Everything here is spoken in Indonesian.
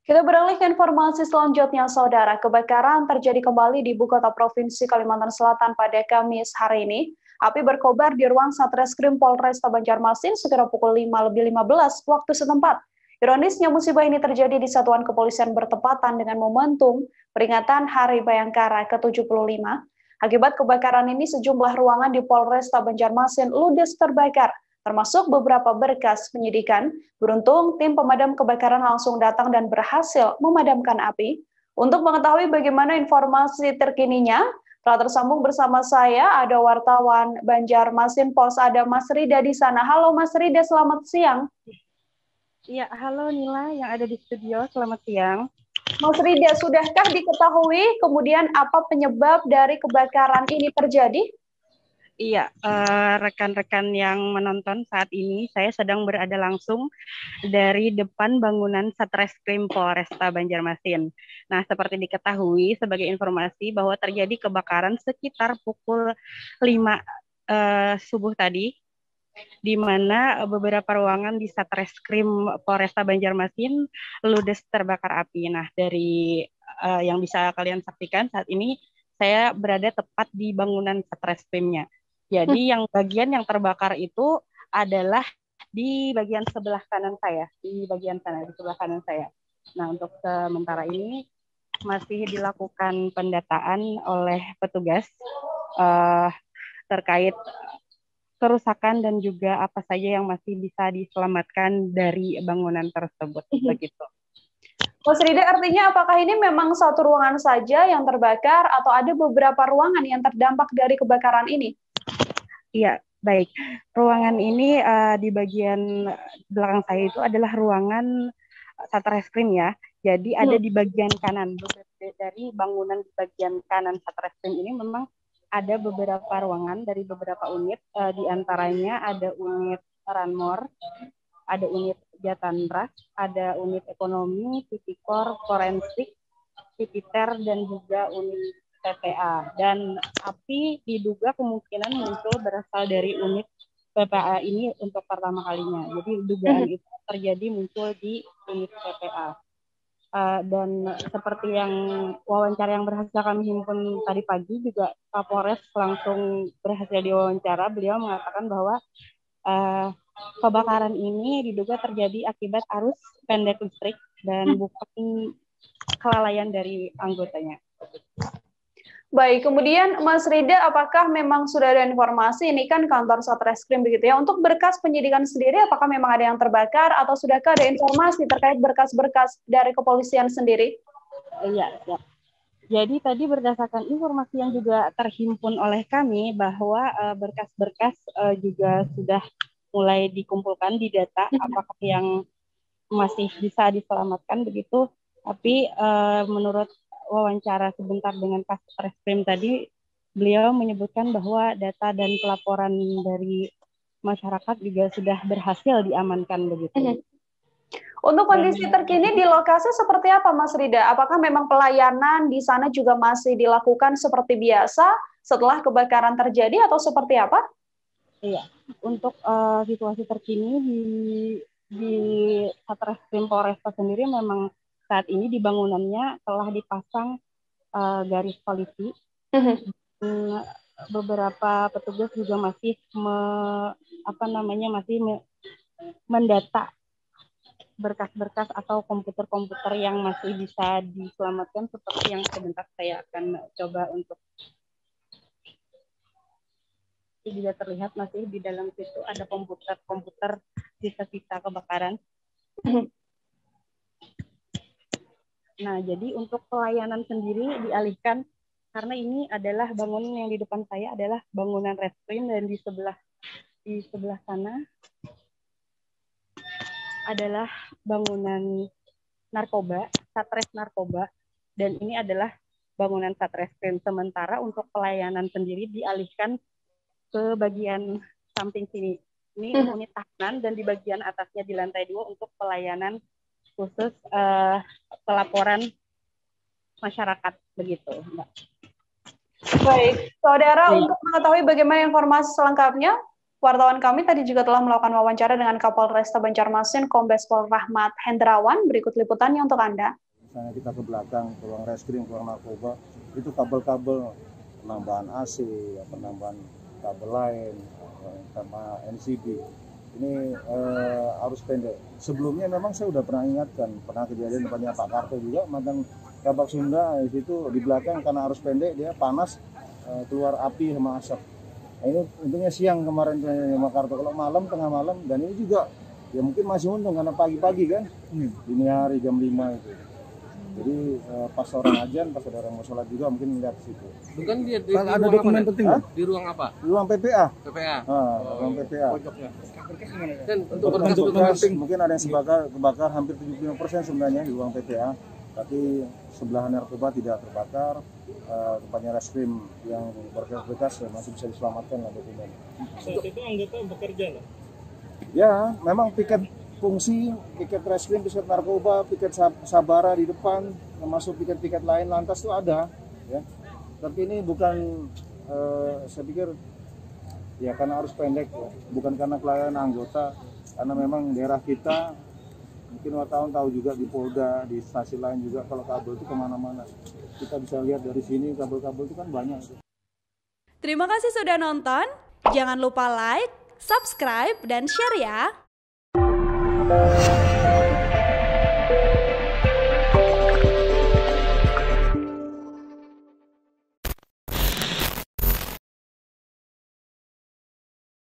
Kita beralih ke informasi selanjutnya, Saudara. Kebakaran terjadi kembali di ibu kota provinsi Kalimantan Selatan pada Kamis hari ini. Api berkobar di ruang Satreskrim Polresta Banjarmasin sekira pukul 5:15 waktu setempat. Ironisnya, musibah ini terjadi di satuan kepolisian bertepatan dengan momentum peringatan Hari Bayangkara ke-75. Akibat kebakaran ini, sejumlah ruangan di Polresta Banjarmasin ludes terbakar, termasuk beberapa berkas penyidikan. Beruntung, tim pemadam kebakaran langsung datang dan berhasil memadamkan api. Untuk mengetahui bagaimana informasi terkininya, telah tersambung bersama saya, ada wartawan Banjarmasin Pos, ada Mas Rida di sana. Halo Mas Rida, selamat siang. Iya, halo Nila yang ada di studio, selamat siang. Mas Rida, sudahkah diketahui kemudian apa penyebab dari kebakaran ini terjadi? Iya, rekan-rekan yang menonton saat ini, saya sedang berada langsung dari depan bangunan Satreskrim Polresta Banjarmasin. Nah, seperti diketahui sebagai informasi bahwa terjadi kebakaran sekitar pukul 5 subuh tadi, di mana beberapa ruangan di Satreskrim Polresta Banjarmasin ludes terbakar api. Nah, dari yang bisa kalian saksikan saat ini, saya berada tepat di bangunan Satreskrimnya. Jadi yang bagian yang terbakar itu adalah di bagian sebelah kanan saya, di bagian sana, di sebelah kanan saya. Nah, untuk sementara ini masih dilakukan pendataan oleh petugas terkait kerusakan dan juga apa saja yang masih bisa diselamatkan dari bangunan tersebut. Begitu. Mas Rida, artinya apakah ini memang satu ruangan saja yang terbakar atau ada beberapa ruangan yang terdampak dari kebakaran ini? Iya, baik. Ruangan ini di bagian belakang saya itu adalah ruangan Satreskrim ya. Jadi ada di bagian kanan. Dari bangunan di bagian kanan Satreskrim ini memang ada beberapa ruangan dari beberapa unit. Di antaranya ada unit Ranmor, ada unit Jatandra, ada unit ekonomi, tipikor, forensik, tipiter, dan juga unit PPA. Dan api diduga kemungkinan muncul berasal dari unit PPA ini untuk pertama kalinya. Jadi dugaan itu terjadi muncul di unit PPA. Dan seperti yang wawancara yang berhasil kami himpun tadi pagi, juga Kapolres langsung berhasil diwawancara. Beliau mengatakan bahwa kebakaran ini diduga terjadi akibat arus pendek listrik dan bukan kelalaian dari anggotanya. Baik, kemudian Mas Rida, apakah memang sudah ada informasi, ini kan kantor Satreskrim begitu ya, untuk berkas penyidikan sendiri, apakah memang ada yang terbakar atau sudahkah ada informasi terkait berkas-berkas dari kepolisian sendiri? Iya, ya. Jadi tadi berdasarkan informasi yang juga terhimpun oleh kami bahwa berkas-berkas juga sudah mulai dikumpulkan di data, apakah yang masih bisa diselamatkan begitu, tapi menurut wawancara sebentar dengan Satreskrim tadi, beliau menyebutkan bahwa data dan pelaporan dari masyarakat juga sudah berhasil diamankan begitu. Untuk kondisi terkini di lokasi seperti apa, Mas Rida? Apakah memang pelayanan di sana juga masih dilakukan seperti biasa setelah kebakaran terjadi atau seperti apa? Iya, untuk situasi terkini di Satreskrim Polresta sendiri memang saat ini di bangunannya telah dipasang garis polisi. Beberapa petugas juga masih mendata berkas-berkas atau komputer-komputer yang masih bisa diselamatkan, seperti yang sebentar saya akan coba untuk juga terlihat masih di dalam situ ada komputer sisa-sisa kebakaran. Nah, jadi untuk pelayanan sendiri dialihkan karena ini adalah bangunan yang di depan saya adalah bangunan reskrim, dan di sebelah sana adalah bangunan narkoba, Satres Narkoba, dan ini adalah bangunan Satreskrim. Sementara untuk pelayanan sendiri dialihkan ke bagian samping sini. Ini unit tahanan, dan di bagian atasnya di lantai 2 untuk pelayanan khusus pelaporan masyarakat begitu, Mbak. Baik, Saudara, untuk mengetahui bagaimana informasi selengkapnya, Wartawan kami tadi juga telah melakukan wawancara dengan Kapolresta Banjarmasin, Kombes Pol Rahmat Hendrawan. Berikut liputannya untuk Anda. Misalnya kita ke belakang, ke ruang reskrim, ke ruang narkoba, itu kabel-kabel penambahan AC, penambahan kabel lain, sama NCB. Ini arus pendek. Sebelumnya memang saya sudah pernah ingatkan, pernah kejadian depannya Pak Karto juga, mantan Kabak Sunda, di situ di belakang karena arus pendek dia panas, keluar api sama asap. Nah, ini untungnya siang kemarin sama Karto, kalau malam, tengah malam, dan ini juga ya mungkin masih untung karena pagi-pagi kan, dini hari jam 5 itu. Jadi pas orang ajan, pas ada orang mau sholat juga mungkin lihat situ. Bukan dia di ada dokumen penting nggak? Di ruang apa? Di ruang PPA. PPA. Ruang PPA. Dan untuk berkas mungkin ada yang kebakar hampir 75% sebenarnya di ruang PPA. Tapi sebelah narkoba tidak terbakar. Tempatnya reskrim yang berkas masih bisa diselamatkan lah dokumen. Saat itu anggota bekerja lah. Ya, memang piket fungsi, piket reskrim, piket narkoba, piket sabara di depan, termasuk piket-piket lain lantas itu ada, ya. Tapi ini bukan, saya pikir, ya karena arus pendek, ya. Bukan karena kelalaian anggota, karena memang daerah kita, mungkin wartawan tahu juga di Polda, di stasiun lain juga, kalau kabel itu kemana-mana. Kita bisa lihat dari sini, kabel-kabel itu kan banyak. Terima kasih sudah nonton, jangan lupa like, subscribe, dan share ya!